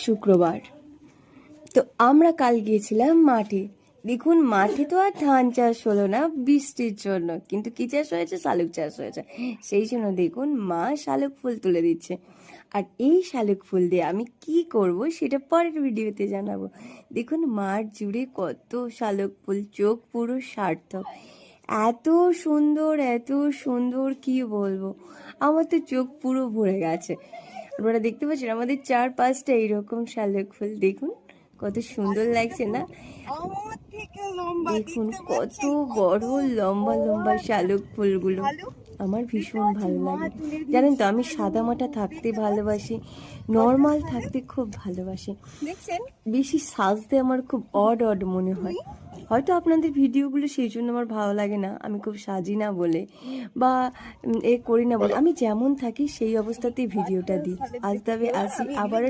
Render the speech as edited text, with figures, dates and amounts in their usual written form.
শুক্রবার। তো আমরা কাল গিয়েছিলাম মাঠে। দেখুন মাঠে তো আর ধান চাষ হলো না বৃষ্টির জন্য, কিন্তু কি চাষ হয়েছে? শালুক চাষ হয়েছে। সেই জন্য দেখুন মা শালুক ফুল তুলে দিচ্ছে। আর এই শালুক ফুল দিয়ে আমি কি করব সেটা পরের ভিডিওতে জানাবো। দেখুন মাঠ জুড়ে কত শালুক ফুল, চোখ পুরো সার্থক। এত সুন্দর এত সুন্দর, কি বলবো, আমার তো চোখ পুরো ভরে গেছে। আপনারা দেখতে পাচ্ছেন আমাদের 4-5টা এইরকম শালুক ফুল, দেখুন কত সুন্দর লাগছে না? আমার থেকে লম্বা দেখুন দেখতে কত পাচ্ছেন, বড় লম্বা লম্বা শালুক ফুলগুলো। ভালো আমার দেখতে ভীষণ পাচ্ছেন, ভালো মা লাগে। তুলে জানেন তো দিয়েছে আমি ভালো। সাদামাটা থাকতে দেখতে ভালোবাসি, পাচ্ছেন কত নর্মাল ভালো, থাকতে খুব ভালোবাসি। দেখছেন বেশি সাজতে আমার খুব অড অড মনে হয়। হয়তো আপনাদের ভিডিওগুলো সেই জন্য আমার ভালো লাগে না, আমি খুব সাজি না বলে বা এ করি না বলে। আমি যেমন থাকি সেই অবস্থাতেই ভিডিওটা দিই। আজ তবে আসি আবারও।